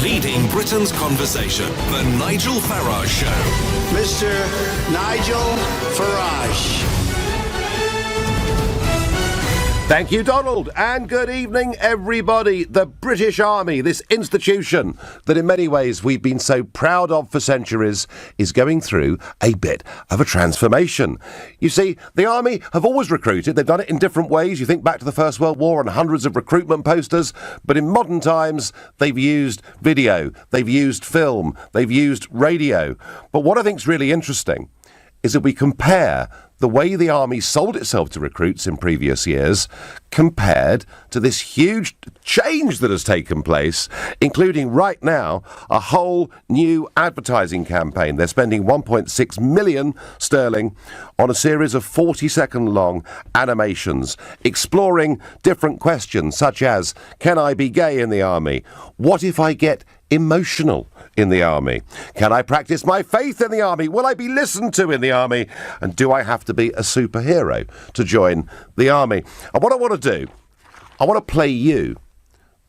Leading Britain's conversation, The Nigel Farage Show. Mr. Nigel Farage. Thank you, Donald, and good evening, everybody. The British Army, this institution that in many ways we've been so proud of for centuries, is going through a bit of a transformation. You see, the Army have always recruited. They've done it in different ways. You think back to the First World War and hundreds of recruitment posters, but in modern times, they've used video, they've used film, they've used radio. But what I think is really interesting is that we compare the way the Army sold itself to recruits in previous years compared to this huge change that has taken place, including right now a whole new advertising campaign. They're spending 1.6 million sterling on a series of 40-second long animations exploring different questions such as, can I be gay in the Army? What if I get emotional in the Army? Can I practice my faith in the Army? Will I be listened to in the Army? And do I have to be a superhero to join the Army? And what I want to do, I want to play you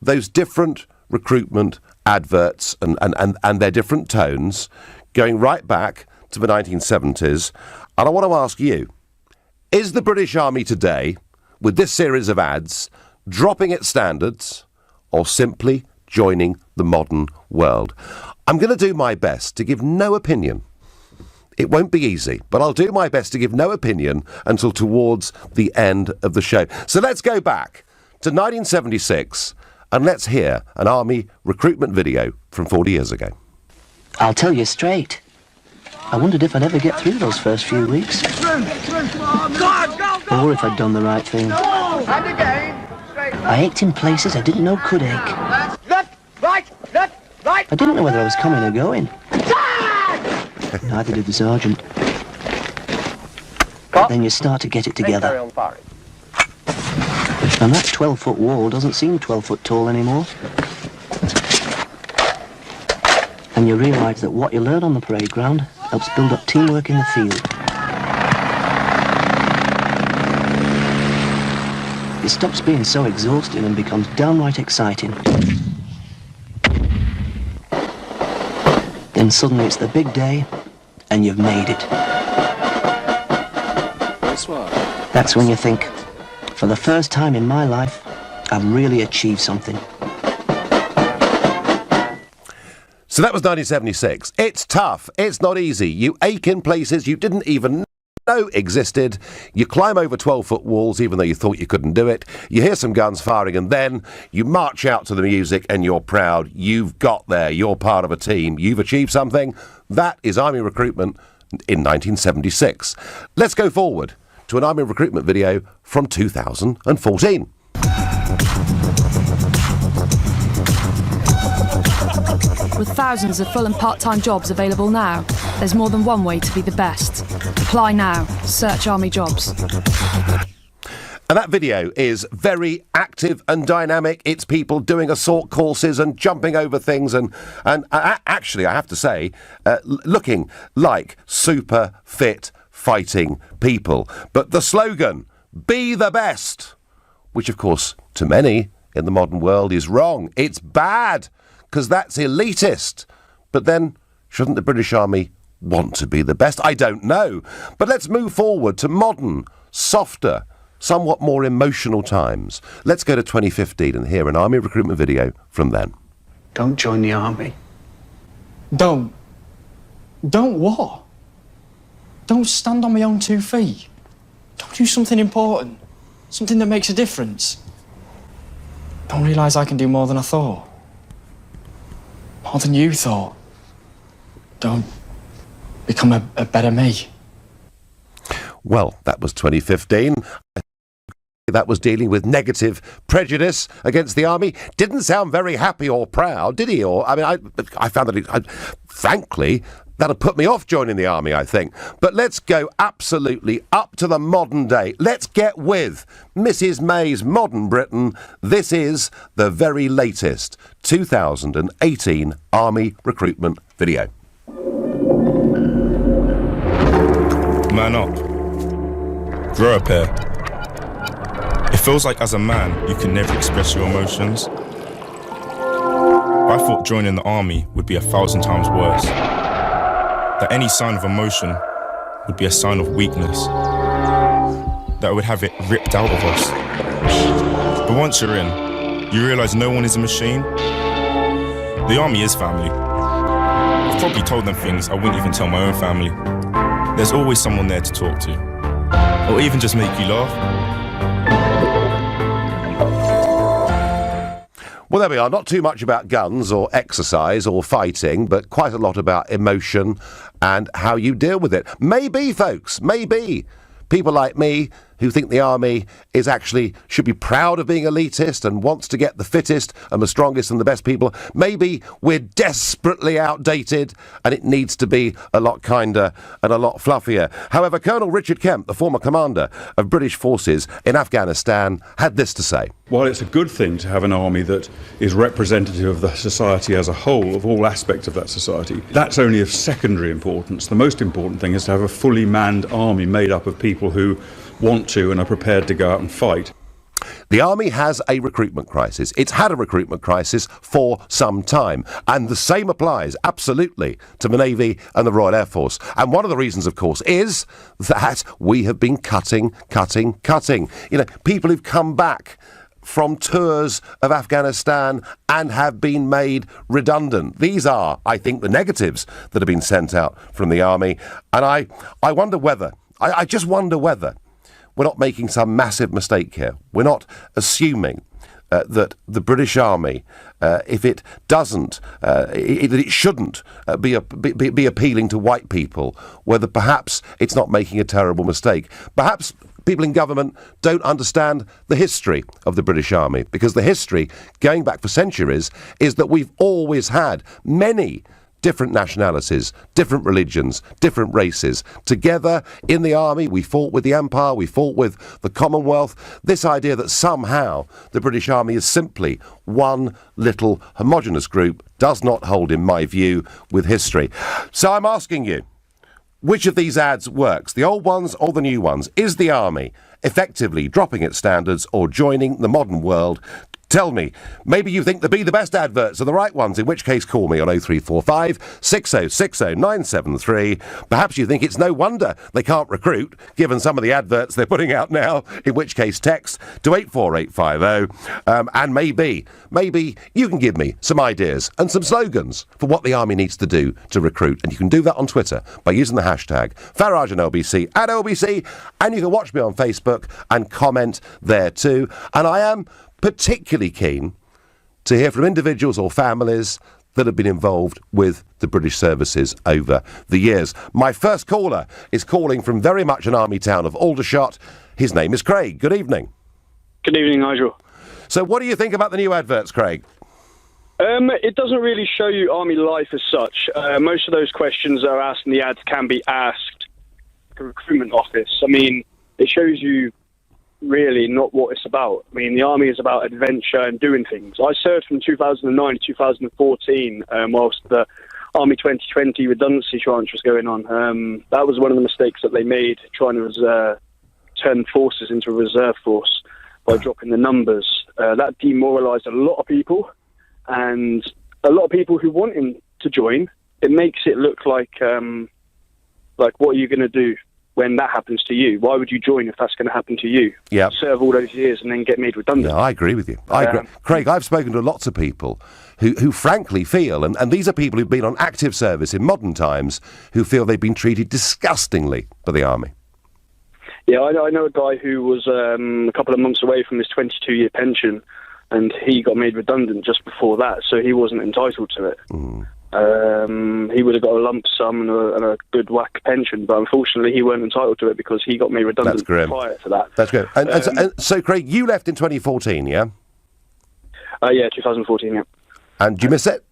those different recruitment adverts and their different tones going right back to the 1970s. And I want to ask you, is the British Army today, with this series of ads, dropping its standards or simply joining the modern world? I'm going to do my best to give no opinion. It won't be easy, but I'll do my best to give no opinion until towards the end of the show. So let's go back to 1976 and let's hear an Army recruitment video from 40 years ago. I'll tell you straight, I wondered if I'd ever get through those first few weeks. Or if I'd done the right thing. I ached in places I didn't know could ache. Left, right. I didn't know whether I was coming or going. Neither did the sergeant. But then you start to get it together. And that 12-foot wall doesn't seem 12 foot tall anymore. And you realise that what you learn on the parade ground helps build up teamwork in the field. It stops being so exhausting and becomes downright exciting. Then suddenly it's the big day, and you've made it. That's when you think, for the first time in my life, I've really achieved something. So that was 1976. It's tough. It's not easy. You ache in places you didn't even know existed. You climb over 12-foot walls even though you thought you couldn't do it. You hear some guns firing and then you march out to the music and you're proud. You've got there. You're part of a team. You've achieved something. That is Army recruitment in 1976. Let's go forward to an Army recruitment video from 2014. With thousands of full and part-time jobs available now, there's more than one way to be the best. Apply now. Search Army Jobs. And that video is very active and dynamic. It's people doing assault courses and jumping over things and actually, I have to say, looking like super fit fighting people. But the slogan, be the best, which of course to many in the modern world is wrong. It's bad, because that's elitist. But then, shouldn't the British Army want to be the best? I don't know. But let's move forward to modern, softer, somewhat more emotional times. Let's go to 2015 and hear an Army recruitment video from then. Don't join the Army. Don't what? Don't stand on my own 2 feet. Don't do something important. Something that makes a difference. Don't realise I can do more than I thought. More than you thought. Don't become a better me. Well, that was 2015. That was dealing with negative prejudice against the Army. Didn't sound very happy or proud, did he? Or I found that, frankly, that'll put me off joining the Army, I think. But let's go absolutely up to the modern day. Let's get with Mrs. May's Modern Britain. This is the very latest 2018 Army recruitment video. Man up. Grow a pair. It feels like as a man, you can never express your emotions. I thought joining the army would be 1,000 times worse. That any sign of emotion would be a sign of weakness. That I would have it ripped out of us. But once you're in, you realise no one is a machine. The army is family. I've probably told them things I wouldn't even tell my own family. There's always someone there to talk to, or even just make you laugh. Well, there we are. Not too much about guns or exercise or fighting, but quite a lot about emotion and how you deal with it. Maybe, folks, maybe people like me who think the army should be proud of being elitist and wants to get the fittest and the strongest and the best people. Maybe we're desperately outdated and it needs to be a lot kinder and a lot fluffier. However, Colonel Richard Kemp, the former commander of British forces in Afghanistan, had this to say. While it's a good thing to have an army that is representative of the society as a whole, of all aspects of that society, that's only of secondary importance. The most important thing is to have a fully manned army made up of people who want to and are prepared to go out and fight. The army has a recruitment crisis. It's had a recruitment crisis for some time. And the same applies, absolutely, to the Navy and the Royal Air Force. And one of the reasons, of course, is that we have been cutting. You know, people who've come back from tours of Afghanistan and have been made redundant. These are, I think, the negatives that have been sent out from the army. And I wonder whether, I just wonder whether we're not making some massive mistake here. We're not assuming that the British Army, if it doesn't, that it shouldn't be appealing to white people, whether perhaps it's not making a terrible mistake. Perhaps people in government don't understand the history of the British Army, because the history, going back for centuries, is that we've always had many different nationalities, different religions, different races. Together in the army, we fought with the Empire, we fought with the Commonwealth. This idea that somehow the British Army is simply one little homogenous group does not hold, in my view, with history. So I'm asking you, which of these ads works, the old ones or the new ones? Is the army effectively dropping its standards or joining the modern world? Tell me, maybe you think the Be the Best adverts are the right ones, in which case call me on 0345 6060 973. Perhaps you think it's no wonder they can't recruit, given some of the adverts they're putting out now, in which case text to 84850. And maybe you can give me some ideas and some slogans for what the army needs to do to recruit. And you can do that on Twitter by using the hashtag Farage and LBC at LBC. And you can watch me on Facebook and comment there too. And I am particularly keen to hear from individuals or families that have been involved with the British services over the years. My first caller is calling from very much an army town of Aldershot. His name is Craig. Good evening. Good evening, Nigel. So what do you think about the new adverts, Craig? It doesn't really show you army life as such. Most of those questions that are asked in the ads can be asked at the recruitment office. I mean, it shows you really not what it's about. I mean, the army is about adventure and doing things. I served from 2009 to 2014 whilst the Army 2020 redundancy tranche was going on. That was one of the mistakes that they made, trying to turn forces into a reserve force by dropping the numbers. That demoralised a lot of people, and a lot of people who wanted to join, it makes it look like what are you going to do when that happens to you? Why would you join if that's going to happen to you? Yeah. Serve all those years and then get made redundant. Yeah, I agree with you. I agree. Craig, I've spoken to lots of people who frankly feel, and these are people who've been on active service in modern times, who feel they've been treated disgustingly by the army. Yeah, I know a guy who was a couple of months away from his 22-year pension, and he got made redundant just before that, so he wasn't entitled to it. He would have got a lump sum and a good whack pension, but unfortunately he weren't entitled to it because he got made redundant prior to that. That's good. And so, Craig, you left in 2014, yeah? Yeah, 2014, yeah. And do you miss it?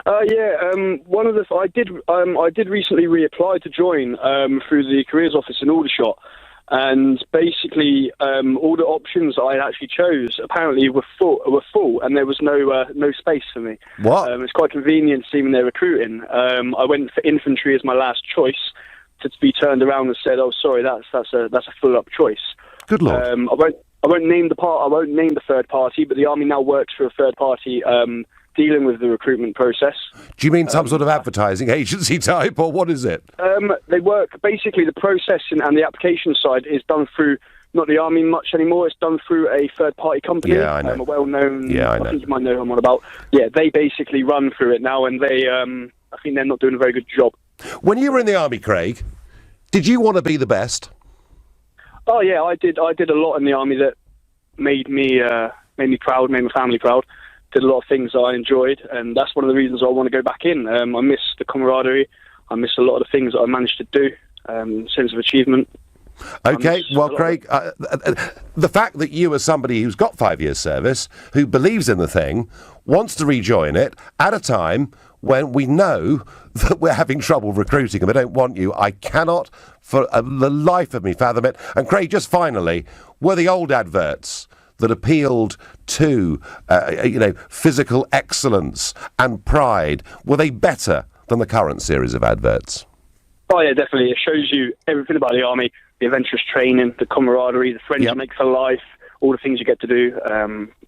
One of the I did recently reapply to join through the careers office in Aldershot. And basically, all the options I actually chose apparently were full, and there was no space for me. What? It's quite convenient seeing they're recruiting. I went for infantry as my last choice, to be turned around and said, "Oh, sorry, that's a full up choice." Good Lord. I won't name the third party, but the army now works for a third party dealing with the recruitment process. Do you mean some sort of advertising agency type, or what is it? They work, basically the process and the application side is done through not the army much anymore. It's done through a third-party company. Yeah, I know. A well-known, Yeah, I know. I think you might know who I'm on about. Yeah, they basically run through it now, and they, I think they're not doing a very good job. When you were in the army, Craig, did you want to be the best? Oh yeah, I did a lot in the army that made me proud, made my family proud. Did a lot of things that I enjoyed, and that's one of the reasons I want to go back in. I miss the camaraderie. I miss a lot of the things that I managed to do. Sense of achievement. Okay, well, Craig, the fact that you, as somebody who's got 5 years' service, who believes in the thing, wants to rejoin it at a time when we know that we're having trouble recruiting and they don't want you, I cannot, for the life of me, fathom it. And Craig, just finally, were the old adverts that appealed to, physical excellence and pride, were they better than the current series of adverts? Oh yeah, definitely. It shows you everything about the army, the adventurous training, the camaraderie, the friends you make for life, all the things you get to do.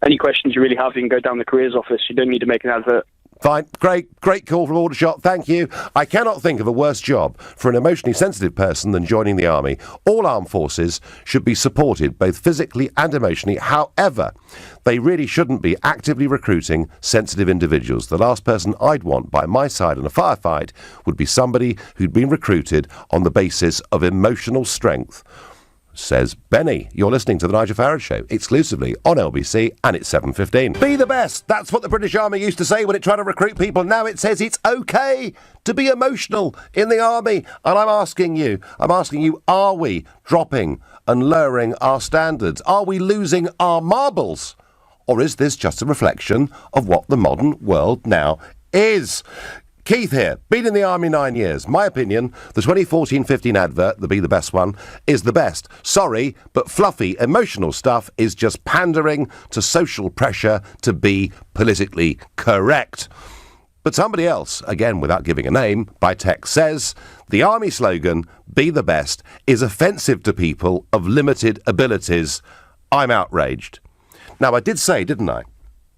Any questions you really have, you can go down the careers office. You don't need to make an advert. Fine. Great call from Aldershot. Thank you. I cannot think of a worse job for an emotionally sensitive person than joining the army. All armed forces should be supported both physically and emotionally. However, they really shouldn't be actively recruiting sensitive individuals. The last person I'd want by my side in a firefight would be somebody who'd been recruited on the basis of emotional strength. Says Benny. You're listening to the Nigel Farage Show, exclusively on LBC, and it's 7:15. Be the best. That's what the British Army used to say when it tried to recruit people. Now it says it's okay to be emotional in the army. And I'm asking you, are we dropping and lowering our standards? Are we losing our marbles? Or is this just a reflection of what the modern world now is? Keith here, been in the army 9 years. My opinion, the 2014-15 advert, the Be the Best one, is the best. Sorry, but fluffy, emotional stuff is just pandering to social pressure to be politically correct. But somebody else, again without giving a name, by text says, the army slogan, Be the Best, is offensive to people of limited abilities. I'm outraged. Now, I did say, didn't I,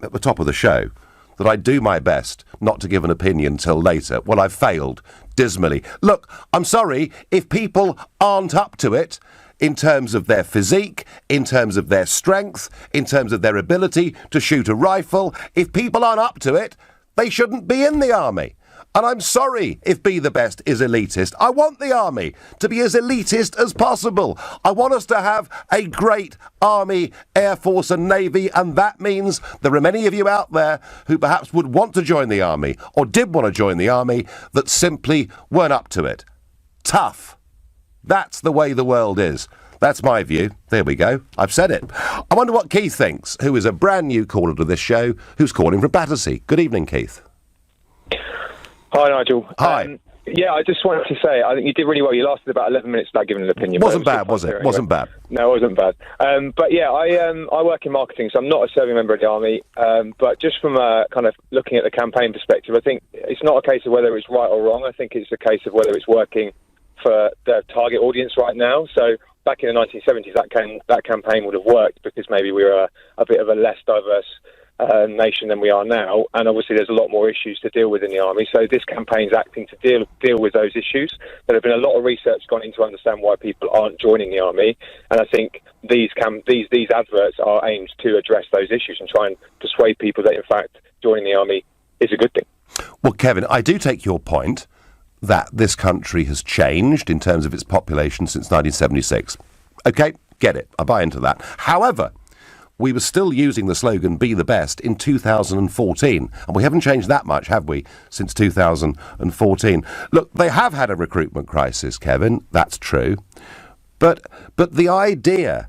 at the top of the show, that I do my best not to give an opinion till later. Well, I've failed dismally. Look, I'm sorry if people aren't up to it in terms of their physique, in terms of their strength, in terms of their ability to shoot a rifle. If people aren't up to it, they shouldn't be in the army. And I'm sorry if Be the Best is elitist. I want the army to be as elitist as possible. I want us to have a great army, air force and navy, and that means there are many of you out there who perhaps would want to join the army or did want to join the army that simply weren't up to it. Tough. That's the way the world is. That's my view. There we go. I've said it. I wonder what Keith thinks, who is a brand new caller to this show, who's calling from Battersea. Good evening, Keith. Hi, Nigel. Hi. Yeah, I just wanted to say, I think you did really well. You lasted about 11 minutes without giving an opinion. Wasn't bad, was it? Wasn't bad. No, it wasn't bad. But yeah, I work in marketing, so I'm not a serving member of the army. But just from kind of looking at the campaign perspective, I think it's not a case of whether it's right or wrong. I think it's a case of whether it's working for the target audience right now. So back in the 1970s, that campaign would have worked because maybe we were a bit of a less diverse nation than we are now, and obviously there's a lot more issues to deal with in the army, so this campaign's acting to deal with those issues. There have been a lot of research gone into understand why people aren't joining the army, and I think these adverts are aimed to address those issues and try and persuade people that in fact joining the army is a good thing. Well, Kevin, I do take your point that this country has changed in terms of its population since 1976. Okay, get it, I buy into that. However, we were still using the slogan, Be the Best, in 2014. And we haven't changed that much, have we, since 2014? Look, they have had a recruitment crisis, Kevin. That's true. But the idea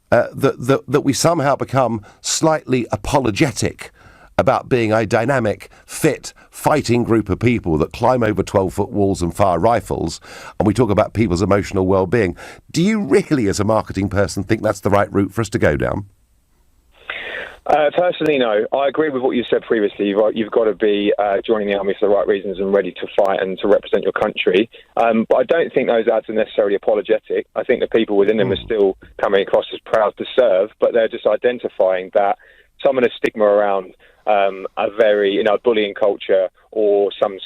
that we somehow become slightly apologetic about being a dynamic, fit, fighting group of people that climb over 12-foot walls and fire rifles, and we talk about people's emotional well-being. Do you really, as a marketing person, think that's the right route for us to go down? Personally, no. I agree with what you said previously. You've got to be joining the army for the right reasons and ready to fight and to represent your country. But I don't think those ads are necessarily apologetic. I think the people within them are still coming across as proud to serve, but they're just identifying that some of the stigma around a very, bullying culture or some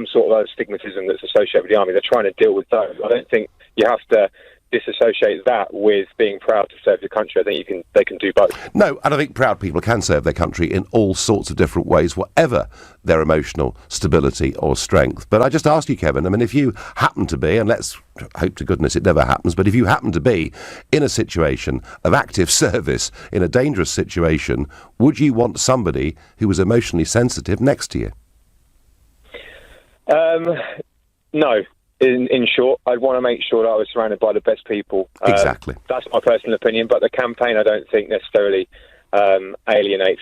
sort of stigmatism that's associated with the army. They're trying to deal with those. I don't think you have to disassociate that with being proud to serve the country. I think they can do both. No, and I think proud people can serve their country in all sorts of different ways, whatever their emotional stability or strength. But I just ask you, Kevin, I mean, if you happen to be, and let's hope to goodness it never happens, but if you happen to be in a situation of active service, in a dangerous situation, would you want somebody who was emotionally sensitive next to you? No. In short, I'd want to make sure that I was surrounded by the best people. Exactly. That's my personal opinion, but the campaign I don't think necessarily alienates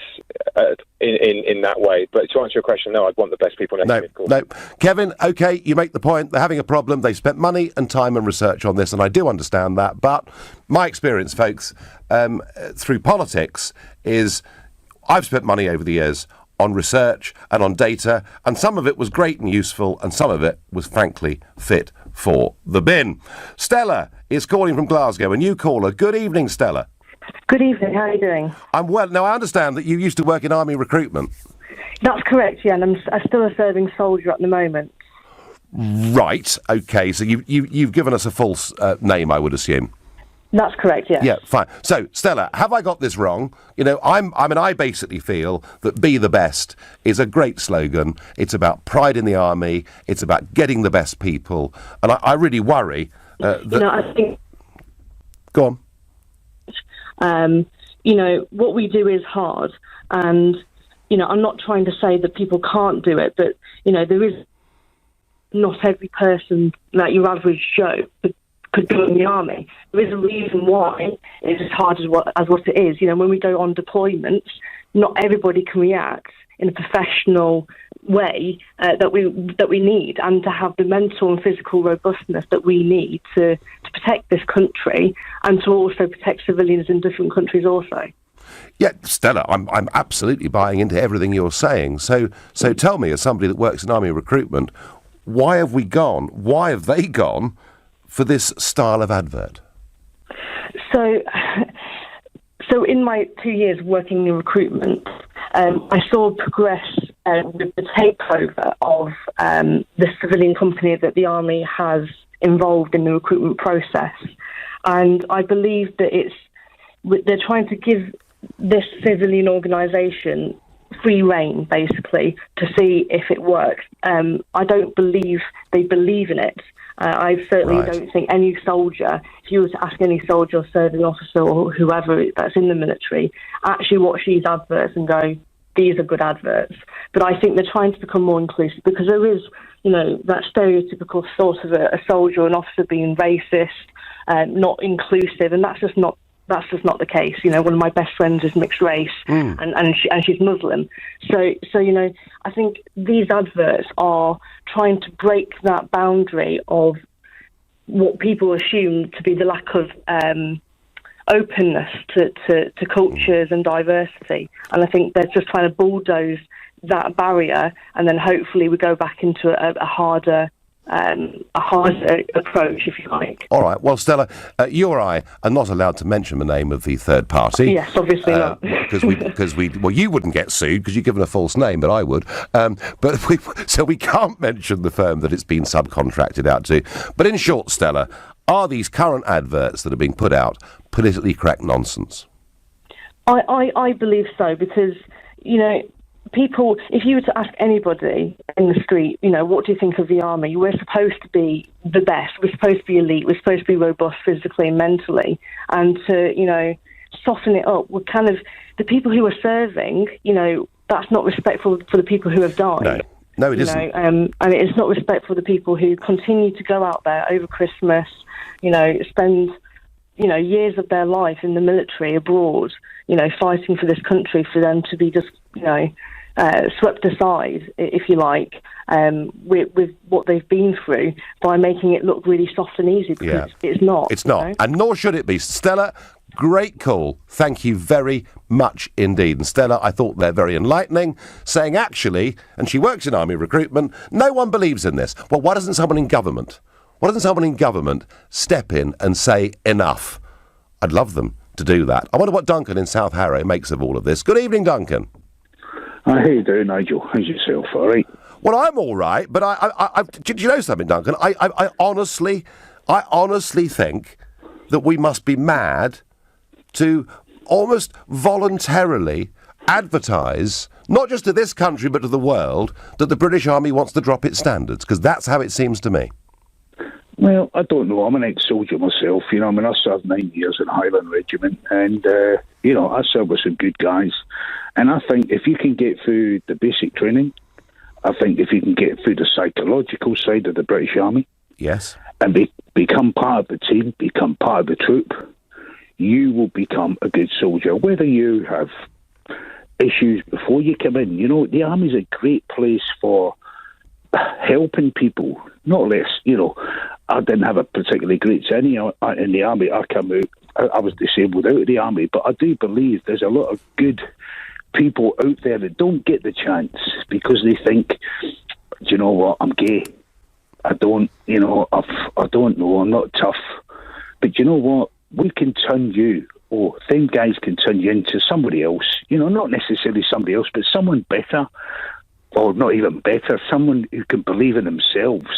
in that way. But to answer your question, no, I'd want the best people next to me, of course. No. Kevin, OK, you make the point. They're having a problem. They've spent money and time and research on this, and I do understand that. But my experience, folks, through politics is I've spent money over the years on research and on data, and some of it was great and useful, and some of it was frankly fit for the bin. Stella is calling from Glasgow, a new caller. Good evening, Stella. Good evening, how are you doing? I'm well. Now, I understand that you used to work in army recruitment. That's correct, yeah, and I'm still a serving soldier at the moment. Right, OK, so you've given us a false name, I would assume. That's correct, yes. Yeah, fine. So, Stella, have I got this wrong? I basically feel that Be the Best is a great slogan. It's about pride in the army. It's about getting the best people. And I really worry that... I think... Go on. What we do is hard. And, I'm not trying to say that people can't do it, but, there is not every person, like your average Joe, could go in the army. There is a reason why it's as hard as what it is. When we go on deployments, not everybody can react in a professional way that we need, and to have the mental and physical robustness that we need to protect this country and to also protect civilians in different countries also. Yeah, Stella, I'm absolutely buying into everything you're saying. So tell me, as somebody that works in army recruitment, why have they gone for this style of advert? So in my 2 years working in recruitment, I saw progress with the takeover of the civilian company that the army has involved in the recruitment process. And I believe that they're trying to give this civilian organisation free rein, basically, to see if it works. I don't believe they believe in it. I certainly don't think any soldier, if you were to ask any soldier or serving officer or whoever that's in the military, actually watch these adverts and go, these are good adverts. But I think they're trying to become more inclusive, because there is, that stereotypical sort of a soldier or an officer being racist, not inclusive, and that's just not the case. One of my best friends is mixed race, and she's Muslim. So I think these adverts are trying to break that boundary of what people assume to be the lack of openness to cultures and diversity. And I think they're just trying to bulldoze that barrier, and then hopefully we go back into a harder approach, if you like. All right. Well, Stella, you or I are not allowed to mention the name of the third party. Yes, obviously not. Because you wouldn't get sued because you've given a false name, but I would. So we can't mention the firm that it's been subcontracted out to. But in short, Stella, are these current adverts that are being put out politically correct nonsense? I believe so, because, people, if you were to ask anybody in the street, what do you think of the army? We're supposed to be the best. We're supposed to be elite. We're supposed to be robust physically and mentally. And to, soften it up, we're kind of, the people who are serving, that's not respectful for the people who have died. No, it isn't. And it's not respectful for the people who continue to go out there over Christmas, spend, years of their life in the military abroad, fighting for this country, for them to be just, swept aside, if you like, with what they've been through, by making it look really soft and easy, because it's not. It's not, and nor should it be. Stella, great call. Thank you very much indeed. And Stella, I thought they're very enlightening, saying actually, and she works in army recruitment, no one believes in this. Well, why doesn't someone in government step in and say enough? I'd love them to do that. I wonder what Duncan in South Harrow makes of all of this. Good evening, Duncan. How you doing, Nigel? How's yourself? All right? Well, I'm all right, but do you know something, Duncan? I honestly think that we must be mad to almost voluntarily advertise, not just to this country but to the world, that the British Army wants to drop its standards, because that's how it seems to me. Well, I don't know. I'm an ex-soldier myself. I served 9 years in Highland Regiment, and I served with some good guys. And I think if you can get through the basic training, I think if you can get through the psychological side of the British Army, yes, and become part of the team, become part of the troop, you will become a good soldier. Whether you have issues before you come in, the Army's a great place for helping people. Not less, I didn't have a particularly great tenure in the Army. I came out, I was disabled out of the Army, but I do believe there's a lot of good people out there that don't get the chance because they think, do you know what, I'm gay. I don't know, I'm not tough. But you know what, we can turn you, or them guys can turn you into somebody else. Not necessarily somebody else, but someone better, or not even better, someone who can believe in themselves.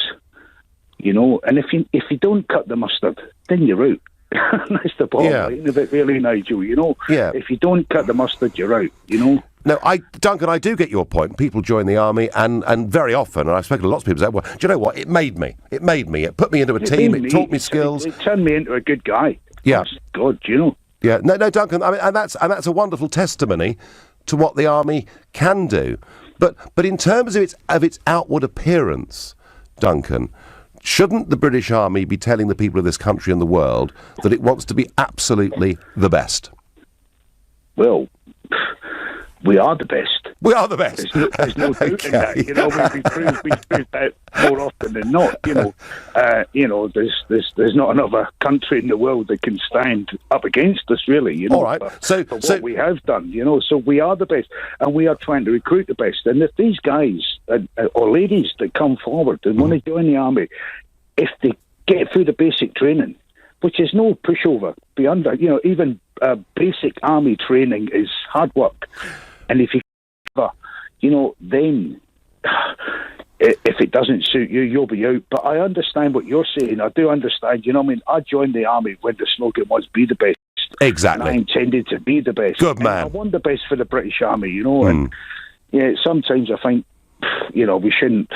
And if you don't cut the mustard, then you're out. That's the bottom line of it, really, Nigel. If you don't cut the mustard, you're out. No, Duncan, I do get your point. People join the Army, and very often, and I've spoken to lots of people, say, well, do you know what? It made me. It put me into a team. It taught me skills. It turned me into a good guy. Yeah. God, Yeah. No, Duncan. I mean, and that's a wonderful testimony to what the Army can do. But in terms of its outward appearance, Duncan, shouldn't the British Army be telling the people of this country and the world that it wants to be absolutely the best? Well, we are the best. We are the best. There's no doubt in that. We prove that more often than not. There's not another country in the world that can stand up against us, really. All right. For what we have done, so we are the best, and we are trying to recruit the best. And if these guys or ladies that come forward and want to join the Army, if they get through the basic training, which is no pushover, even basic Army training is hard work. And if you, then if it doesn't suit you, you'll be out. But I understand what you're saying. I do understand. I joined the Army when the slogan was "Be the best." Exactly. And I intended to be the best. Good man. And I want the best for the British Army. And sometimes I think, we shouldn't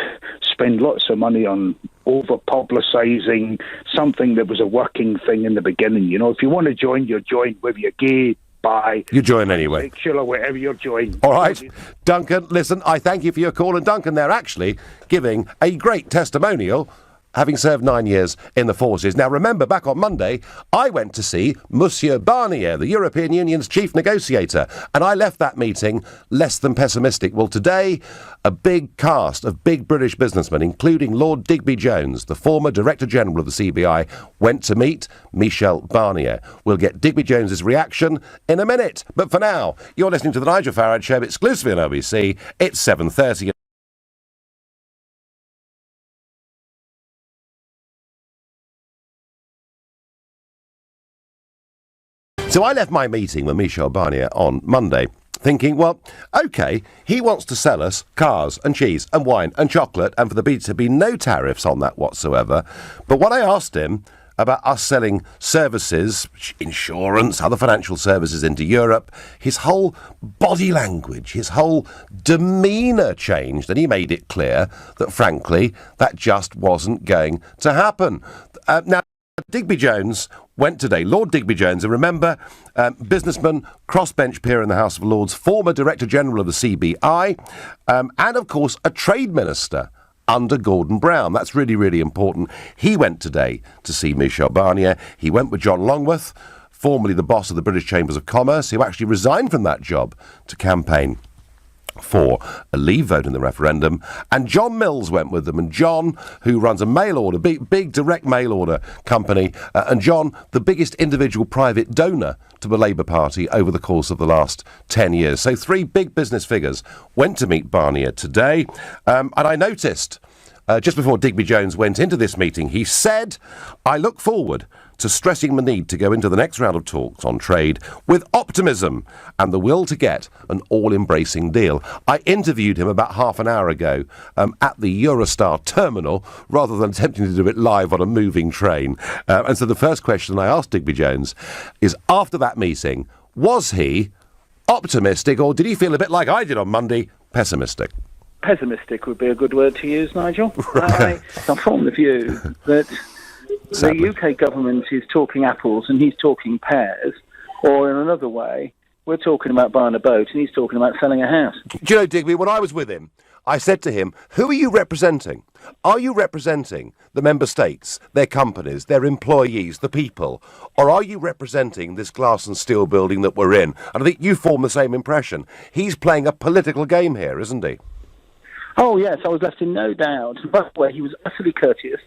spend lots of money on over-publicising something that was a working thing in the beginning. If you want to join, you're joined, whether you're gay, bi, you join anyway, sexual, or whatever you're joined. All right, Duncan, listen, I thank you for your call, and Duncan, they're actually giving a great testimonial, having served 9 years in the forces. Now, remember, back on Monday, I went to see Monsieur Barnier, the European Union's chief negotiator, and I left that meeting less than pessimistic. Well, today, a big cast of big British businessmen, including Lord Digby Jones, the former Director General of the CBI, went to meet Michel Barnier. We'll get Digby Jones's reaction in a minute. But for now, you're listening to the Nigel Farage Show exclusively on LBC. It's 7:30. So I left my meeting with Michel Barnier on Monday thinking, well, OK, he wants to sell us cars and cheese and wine and chocolate and for there to be no tariffs on that whatsoever. But when I asked him about us selling services, insurance, other financial services into Europe, his whole body language, his whole demeanour changed, and he made it clear that, frankly, that just wasn't going to happen. Now, Digby Jones went today, Lord Digby Jones, and remember, businessman, crossbench peer in the House of Lords, former Director General of the CBI, and of course a trade minister under Gordon Brown. That's really, really important. He went today to see Michel Barnier. He went with John Longworth, formerly the boss of the British Chambers of Commerce, who actually resigned from that job to campaign for a leave vote in the referendum, and John Mills went with them, and John, who runs a mail order, big direct mail order company, and John, the biggest individual private donor to the Labour Party over the course of the last 10 years. So 3 big business figures went to meet Barnier today, and I noticed just before Digby Jones went into this meeting, he said, I look forward to stressing the need to go into the next round of talks on trade with optimism and the will to get an all-embracing deal. I interviewed him about half an hour ago at the Eurostar terminal, rather than attempting to do it live on a moving train. And so the first question I asked Digby Jones is, after that meeting, was he optimistic, or did he feel a bit like I did on Monday, pessimistic? Pessimistic would be a good word to use, Nigel. I'm from the view that the UK government is talking apples and he's talking pears, or in another way, we're talking about buying a boat and he's talking about selling a house. Do you know, Digby, when I was with him, I said to him, who are you representing? Are you representing the member states, their companies, their employees, the people? Or are you representing this glass and steel building that we're in? And I think you form the same impression. He's playing a political game here, isn't he? Oh, yes, I was left in no doubt. By the way, he was utterly courteous.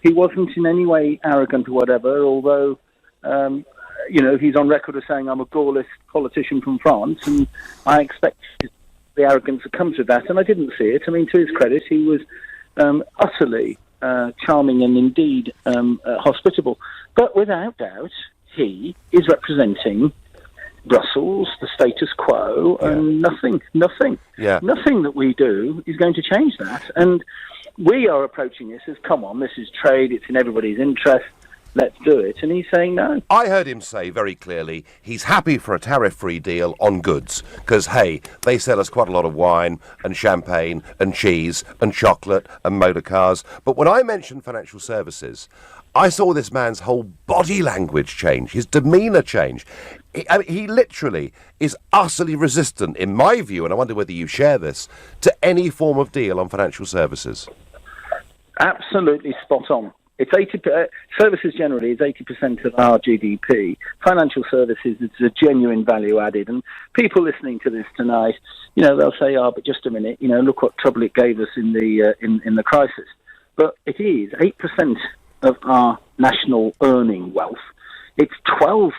He wasn't in any way arrogant or whatever, although, he's on record as saying I'm a Gaullist politician from France, and I expected the arrogance that comes with that, and I didn't see it. I mean, to his credit, he was utterly charming and indeed hospitable. But without doubt, he is representing Brussels, the status quo, and nothing that we do is going to change that. And we are approaching this as, come on, this is trade, it's in everybody's interest, let's do it. And he's saying no. I heard him say very clearly he's happy for a tariff-free deal on goods, because, hey, they sell us quite a lot of wine and champagne and cheese and chocolate and motor cars. But when I mentioned financial services, I saw this man's whole body language change, his demeanour change. He literally is utterly resistant, in my view, and I wonder whether you share this, to any form of deal on financial services. Absolutely spot on. It's 80%. Services generally is 80% of our GDP. Financial services is a genuine value added, and people listening to this tonight, they'll say, but just a minute, look what trouble it gave us in the crisis. But it is 8% of our national earning wealth. It's 12%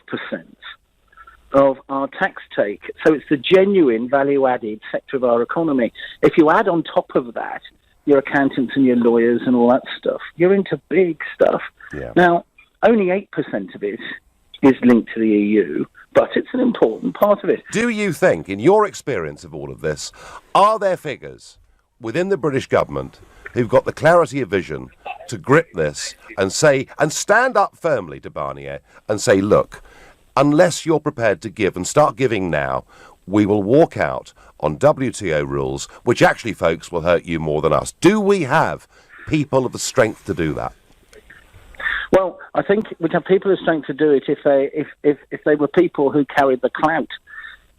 of our tax take. So it's the genuine value-added sector of our economy. If you add on top of that your accountants and your lawyers and all that stuff, you're into big stuff. Yeah. Now, only 8% of it is linked to the EU, but it's an important part of it. Do you think, in your experience of all of this, are there figures within the British government who've got the clarity of vision to grip this and say, and stand up firmly to Barnier and say, look, unless you're prepared to give and start giving now, we will walk out on WTO rules, which actually, folks, will hurt you more than us. Do we have people of the strength to do that? Well, I think we'd have people of strength to do it if they were people who carried the clout.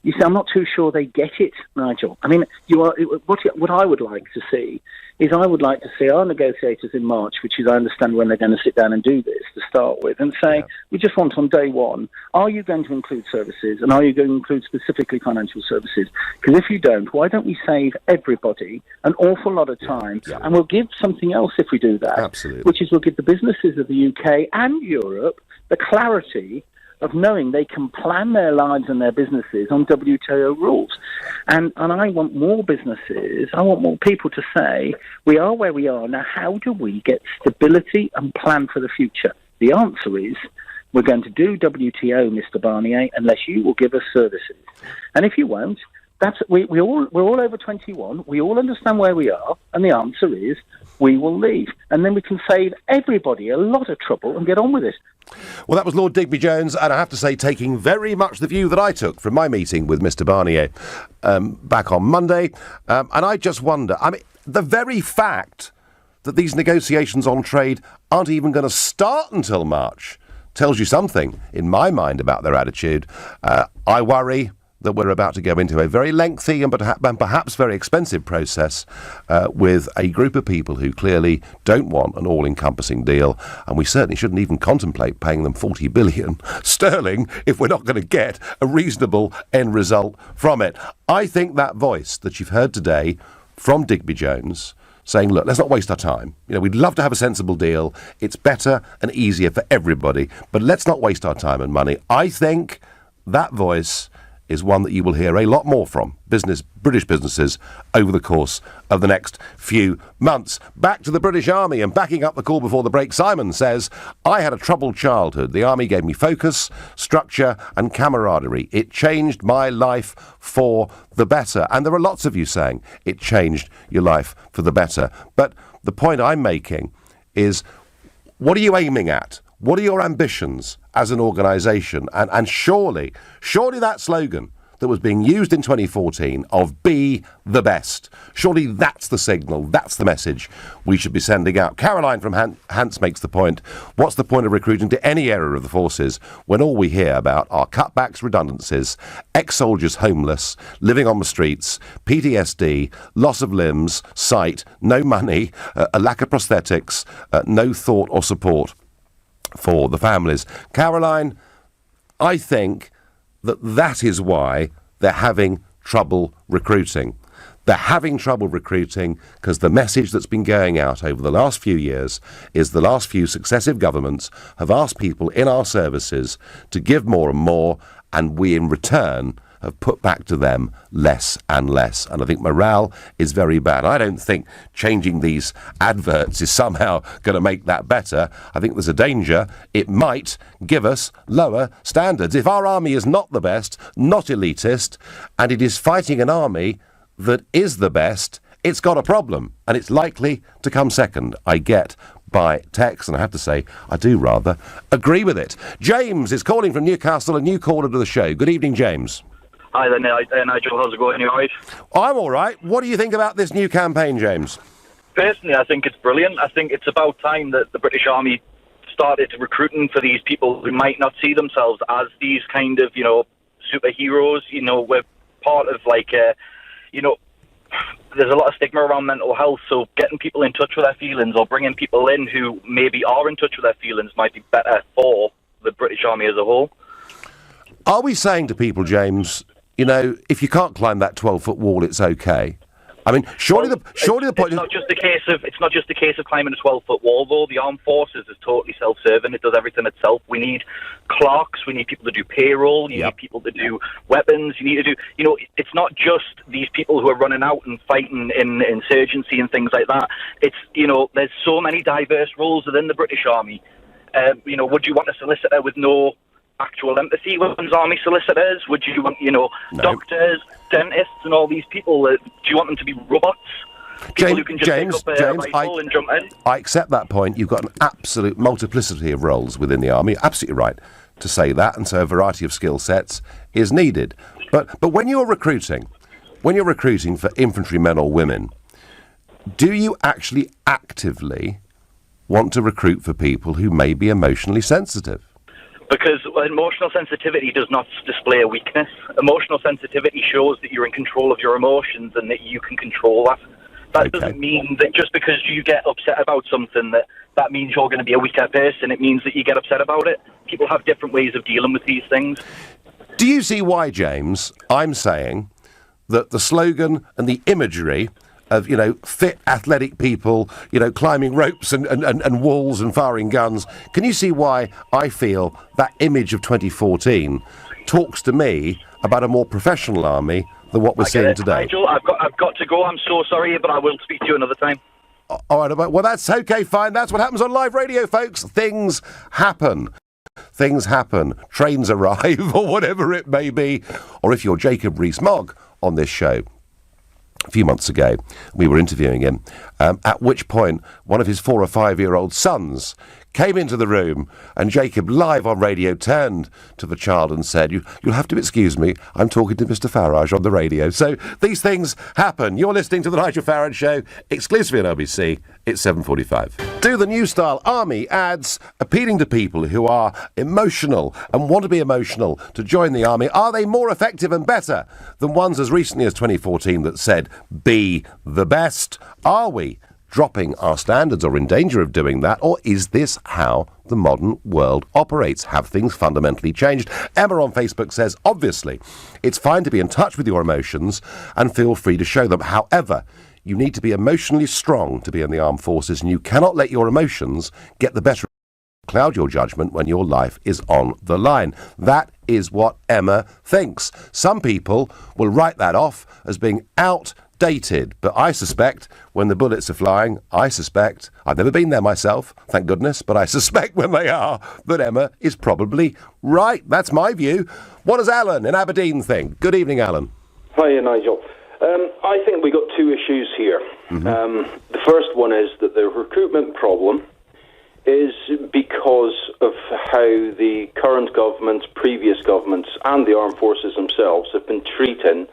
You see, I'm not too sure they get it, Nigel. I mean, what I would like to see is I would like to see our negotiators in March, which is, I understand, when they're going to sit down and do this to start with, and say, we just want on day one, are you going to include services, and are you going to include specifically financial services? Because if you don't, why don't we save everybody an awful lot of time, and we'll give something else if we do that, Absolutely. Which is we'll give the businesses of the UK and Europe the clarity of knowing they can plan their lives and their businesses on WTO rules. And I want more businesses, I want more people to say, we are where we are. Now, how do we get stability and plan for the future? The answer is, we're going to do WTO, Mr. Barnier, unless you will give us services. And if you won't, we're all over 21, we all understand where we are, and the answer is, we will leave. And then we can save everybody a lot of trouble and get on with it. Well, that was Lord Digby Jones, and I have to say, taking very much the view that I took from my meeting with Mr. Barnier back on Monday. And I just wonder, I mean, the very fact that these negotiations on trade aren't even going to start until March tells you something, in my mind, about their attitude. I worry that we're about to go into a very lengthy and perhaps very expensive process with a group of people who clearly don't want an all-encompassing deal, and we certainly shouldn't even contemplate paying them 40 billion sterling if we're not going to get a reasonable end result from it. I think that voice that you've heard today from Digby Jones saying, look, let's not waste our time. We'd love to have a sensible deal. It's better and easier for everybody, but let's not waste our time and money. I think that voice is one that you will hear a lot more from British businesses over the course of the next few months. Back to the British Army, and backing up the call before the break, Simon says, I had a troubled childhood. The Army gave me focus, structure and camaraderie. It changed my life for the better. And there are lots of you saying it changed your life for the better. But the point I'm making is, what are you aiming at? What are your ambitions as an organisation? And surely that slogan that was being used in 2014 of be the best, surely that's the signal, that's the message we should be sending out. Caroline from Hants makes the point, what's the point of recruiting to any area of the forces when all we hear about are cutbacks, redundancies, ex-soldiers homeless, living on the streets, PTSD, loss of limbs, sight, no money, a lack of prosthetics, no thought or support for the families. Caroline, I think that is why they're having trouble recruiting. They're having trouble recruiting because the message that's been going out over the last few years is the last few successive governments have asked people in our services to give more and more, and we in return have put back to them less and less. And I think morale is very bad. I don't think changing these adverts is somehow going to make that better. I think there's a danger it might give us lower standards. If our army is not the best, not elitist, and it is fighting an army that is the best, it's got a problem, and it's likely to come second, I get by text, and I have to say, I do rather agree with it. James is calling from Newcastle, a new caller to the show. Good evening, James. Hi there, Nigel. How's it going? You all right? I'm all right. What do you think about this new campaign, James? Personally, I think it's brilliant. I think it's about time that the British Army started recruiting for these people who might not see themselves as these kind of, superheroes. We're part of, there's a lot of stigma around mental health, so getting people in touch with their feelings or bringing people in who maybe are in touch with their feelings might be better for the British Army as a whole. Are we saying to people, James, if you can't climb that 12-foot wall, it's okay? I mean, surely the point is... It's not just a case of climbing a 12-foot wall, though. The armed forces is totally self-serving. It does everything itself. We need clerks. We need people to do payroll. You need people to do weapons. You need to do... it's not just these people who are running out and fighting in insurgency and things like that. It's, there's so many diverse roles within the British Army. Would you want a solicitor with no actual empathy with army solicitors? Would you want, doctors, dentists, and all these people? Do you want them to be robots? People who can just pick up a rifle and jump in? I accept that point. You've got an absolute multiplicity of roles within the army. Absolutely right to say that, and so a variety of skill sets is needed. But when you're recruiting for infantrymen or women, do you actually actively want to recruit for people who may be emotionally sensitive? Because emotional sensitivity does not display a weakness. Emotional sensitivity shows that you're in control of your emotions and that you can control that. That doesn't mean that just because you get upset about something that means you're going to be a weaker person. It means that you get upset about it. People have different ways of dealing with these things. Do you see why, James, I'm saying that the slogan and the imagery of, fit, athletic people, climbing ropes and walls and firing guns. Can you see why I feel that image of 2014 talks to me about a more professional army than what we're seeing today? Nigel, I've got to go. I'm so sorry, but I will speak to you another time. All right, well, that's okay, fine. That's what happens on live radio, folks. Things happen. Things happen. Trains arrive, or whatever it may be. Or if you're Jacob Rees-Mogg on this show, a few months ago, we were interviewing him, at which point one of his 4 or 5-year-old sons came into the room, and Jacob, live on radio, turned to the child and said, you'll have to excuse me, I'm talking to Mr. Farage on the radio. So these things happen. You're listening to the Nigel Farage Show, exclusively on LBC. It's 7:45. Do the new style army ads appealing to people who are emotional and want to be emotional to join the army. Are they more effective and better than ones as recently as 2014 that said, be the best? Are we dropping our standards or in danger of doing that? Or is this how the modern world operates? Have things fundamentally changed? Emma on Facebook says, obviously, it's fine to be in touch with your emotions and feel free to show them. However, you need to be emotionally strong to be in the armed forces, and you cannot let your emotions get the better cloud your judgment when your life is on the line. That is what Emma thinks. Some people will write that off as being outdated, but I suspect when the bullets are flying, I've never been there myself, thank goodness, but I suspect when they are, that Emma is probably right. That's my view. What does Alan in Aberdeen think? Good evening, Alan. Hiya, Nigel. I think we got two issues here. The first one is that the recruitment problem is because of how the current government, previous governments, and the armed forces themselves have been treating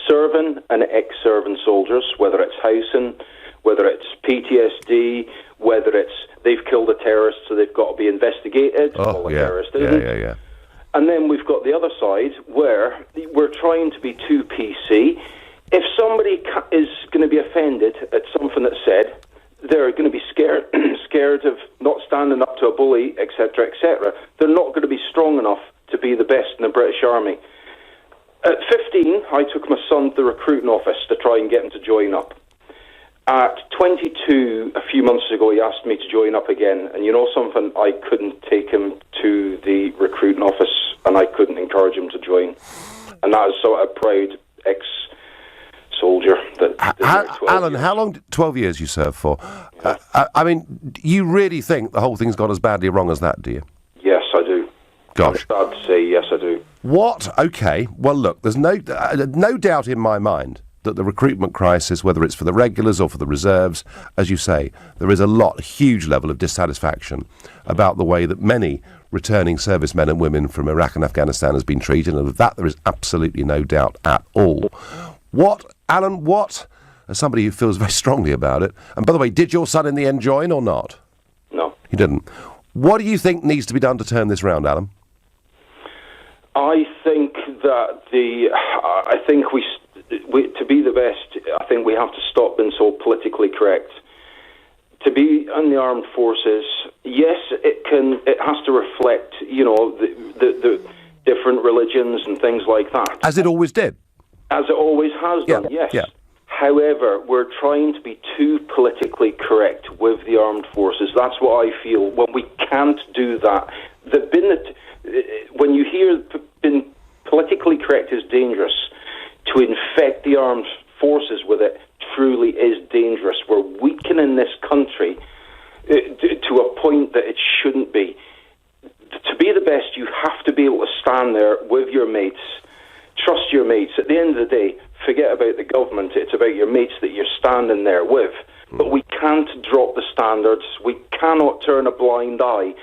serving and ex-serving soldiers, whether it's housing, whether it's PTSD, whether it's they've killed a terrorist so they've got to be investigated. Oh, yeah. Terrorist isn't. Yeah. And then we've got the other side where we're trying to be too PC. If somebody is going to be offended at something that's said, they're going to be scared of not standing up to a bully, etc., etc. They're not going to be strong enough to be the best in the British Army. At 15, I took my son to the recruiting office to try and get him to join up. At 22, a few months ago, he asked me to join up again. And you know something? I couldn't take him to the recruiting office, and I couldn't encourage him to join. And that is sort of proud ex-soldier. Alan, how long? 12 years you served for. I mean, you really think the whole thing's gone as badly wrong as that, do you? Yes, I do. Gosh. I'm sad to say, yes, I do. What? Okay. Well, look, there's no doubt in my mind that the recruitment crisis, whether it's for the regulars or for the reserves, as you say, there is a huge level of dissatisfaction about the way that many returning servicemen and women from Iraq and Afghanistan has been treated, and of that there is absolutely no doubt at all. Alan, as somebody who feels very strongly about it, and by the way, did your son in the end join or not? No. He didn't. What do you think needs to be done to turn this round, Alan? I think that to be the best, I think we have to stop being so politically correct. To be in the armed forces, yes, it has to reflect, the different religions and things like that. As it always did. As it always has done, yes. Yeah. However, we're trying to be too politically correct with the armed forces. That's what I feel. When we can't do that, when you hear being politically correct is dangerous, to infect the armed forces with it truly is dangerous. We're weakening this country to a point that it shouldn't be. To be the best, you have to be able to stand there with your mates, trust your mates. At the end of the day, forget about the government. It's about your mates that you're standing there with. But we can't drop the standards. We cannot turn a blind eye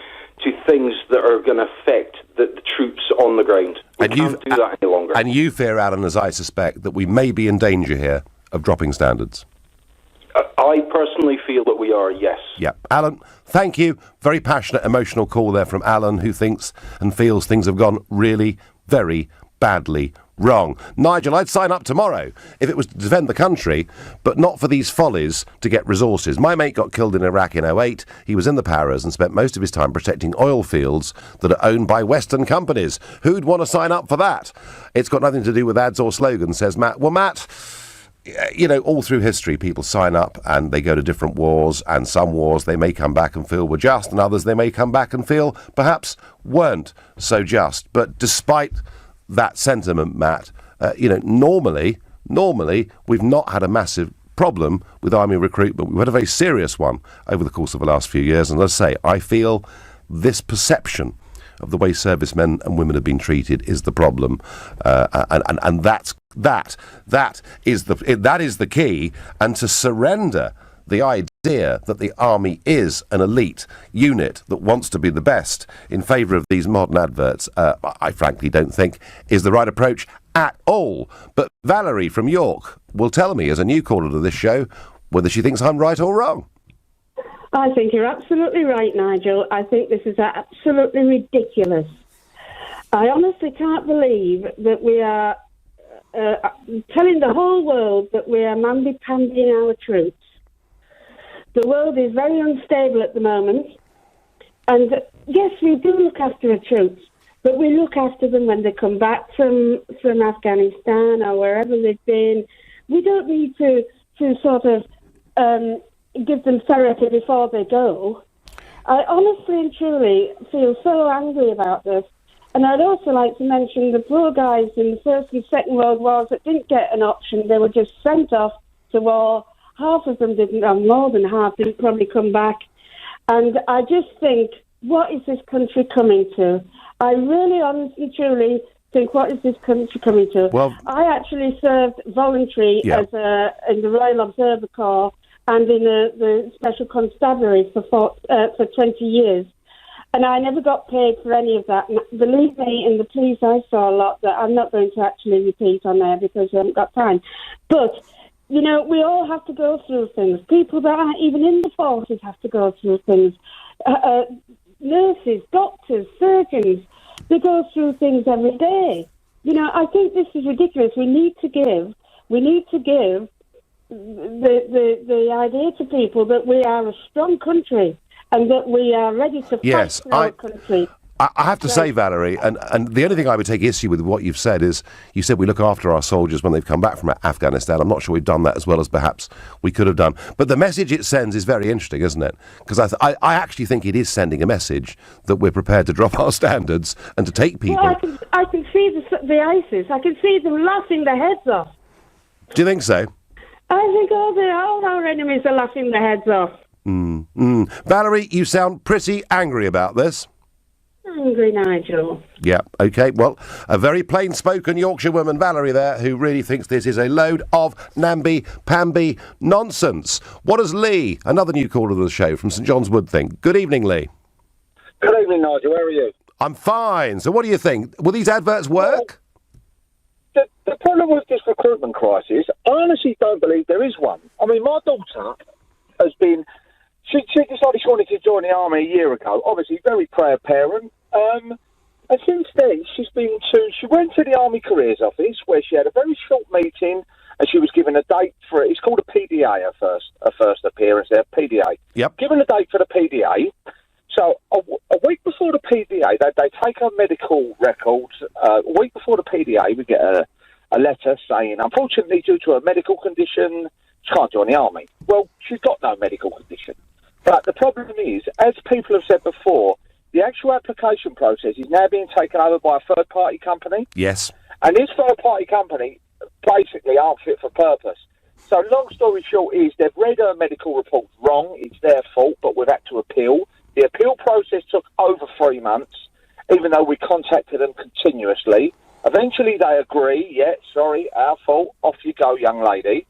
to things that are going to affect the troops on the ground. We can't do that any longer. And you fear, Alan, as I suspect, that we may be in danger here of dropping standards. I personally feel that we are, yes. Yeah. Alan, thank you. Very passionate, emotional call there from Alan, who thinks and feels things have gone really, very badly wrong. Nigel, I'd sign up tomorrow if it was to defend the country, but not for these follies to get resources. My mate got killed in Iraq in 2008. He was in the Paras and spent most of his time protecting oil fields that are owned by Western companies. Who'd want to sign up for that? It's got nothing to do with ads or slogans, says Matt. Well, Matt, all through history, people sign up and they go to different wars, and some wars they may come back and feel were just, and others they may come back and feel perhaps weren't so just. But despite that sentiment, Matt, normally we've not had a massive problem with army recruitment. We've had a very serious one over the course of the last few years, and let's say I feel this perception of the way servicemen and women have been treated is the problem, and that is the key. And to surrender the idea that the army is an elite unit that wants to be the best in favour of these modern adverts, I frankly don't think is the right approach at all. But Valerie from York will tell me, as a new caller to this show, whether she thinks I'm right or wrong. I think you're absolutely right, Nigel. I think this is absolutely ridiculous. I honestly can't believe that we are telling the whole world that we are mamby-pambying our troops. The world is very unstable at the moment. And yes, we do look after the troops, but we look after them when they come back from Afghanistan or wherever they've been. We don't need to sort of give them therapy before they go. I honestly and truly feel so angry about this. And I'd also like to mention the poor guys in the First and Second World Wars that didn't get an option. They were just sent off to war. Half of them didn't, or more than half, didn't probably come back. And I just think, what is this country coming to? I really, honestly, truly think, what is this country coming to? Well, I actually served voluntary in the Royal Observer Corps and in the Special Constabulary for 20 years. And I never got paid for any of that. And believe me, in the police I saw a lot that I'm not going to actually repeat on there because I haven't got time. But, you know, we all have to go through things. People that aren't even in the forces have to go through things. Nurses, doctors, surgeons, they go through things every day. You know, I think this is ridiculous. We need to give the idea to people that we are a strong country and that we are ready to fight for our country. I have to say, Valerie, and the only thing I would take issue with what you've said is, you said we look after our soldiers when they've come back from Afghanistan. I'm not sure we've done that as well as perhaps we could have done. But the message it sends is very interesting, isn't it? Because I actually think it is sending a message that we're prepared to drop our standards and to take people... Well, I can see the ISIS. I can see them laughing their heads off. Do you think so? I think all our enemies are laughing their heads off. Valerie, you sound pretty angry about this. Angry, Nigel. Yeah, OK. Well, a very plain-spoken Yorkshire woman, Valerie, there, who really thinks this is a load of namby-pamby nonsense. What does Lee, another new caller to the show from St John's Wood, think? Good evening, Lee. Good evening, Nigel. How are you? I'm fine. So what do you think? Will these adverts work? Well, the problem with this recruitment crisis, I honestly don't believe there is one. I mean, my daughter has been... She decided she wanted to join the army a year ago. Obviously, very proud parent. And since then, she went to the Army Careers Office where she had a very short meeting and she was given a date for it. It's called a PDA, her first appearance there, PDA. Yep. Given a date for the PDA. So a week before the PDA, they take her medical records. A week before the PDA, we get a letter saying, unfortunately, due to a medical condition, she can't join the army. Well, she's got no medical condition. But the problem is, as people have said before, the actual application process is now being taken over by a third-party company. Yes. And this third-party company basically aren't fit for purpose. So long story short is they've read her medical report wrong. It's their fault, but we've had to appeal. The appeal process took over 3 months, even though we contacted them continuously. Eventually they agree, yeah, sorry, our fault, off you go, young lady.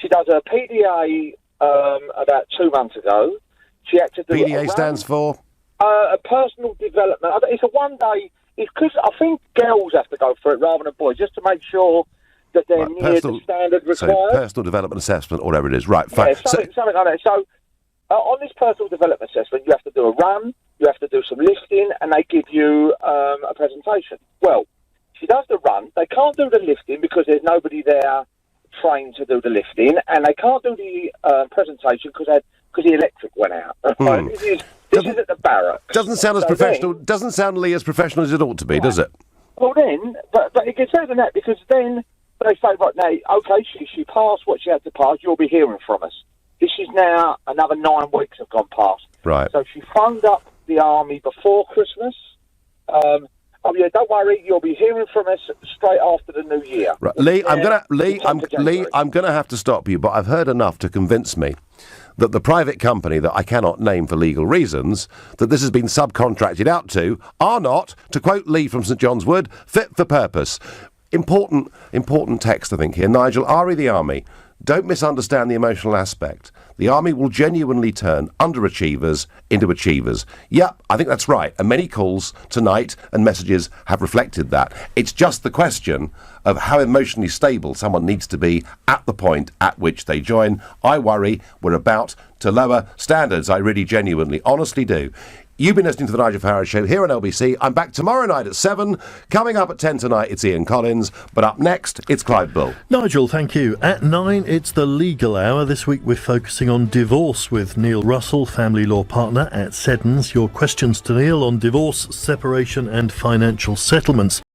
She does her PDA about 2 months ago. She had to do PDA stands for? A personal development. It's a one-day... It's because I think girls have to go for it rather than boys, just to make sure that they're near the standard required. So personal development assessment, or whatever it is. Right, fine. Yeah, something like that. So on this personal development assessment, you have to do a run, you have to do some lifting, and they give you a presentation. Well, she does the run. They can't do the lifting because there's nobody there trained to do the lifting, and they can't do the presentation because the electric went out. This is at the barracks. Doesn't sound as professional. Doesn't sound, Lee, as professional as it ought to be, does it? Well, then, but it gets better than that because then they say, right now, okay, she passed what she had to pass. You'll be hearing from us. This is now another 9 weeks have gone past. Right. So she phoned up the army before Christmas. Oh yeah, don't worry. You'll be hearing from us straight after the new year. Right. Lee, I'm gonna have to stop you, but I've heard enough to convince me that the private company that I cannot name for legal reasons that this has been subcontracted out to are not, to quote Lee from St John's Wood, fit for purpose. Important text, I think, here. Nigel, RE the Army. Don't misunderstand the emotional aspect. The Army will genuinely turn underachievers into achievers. Yep, I think that's right. And many calls tonight and messages have reflected that. It's just the question of how emotionally stable someone needs to be at the point at which they join. I worry we're about to lower standards. I really genuinely, honestly do. You've been listening to the Nigel Farage Show here on LBC. I'm back tomorrow night at 7. Coming up at 10 tonight, it's Ian Collins. But up next, it's Clive Bull. Nigel, thank you. At 9, it's the Legal Hour. This week we're focusing on divorce with Neil Russell, family law partner at Seddons. Your questions to Neil on divorce, separation and financial settlements.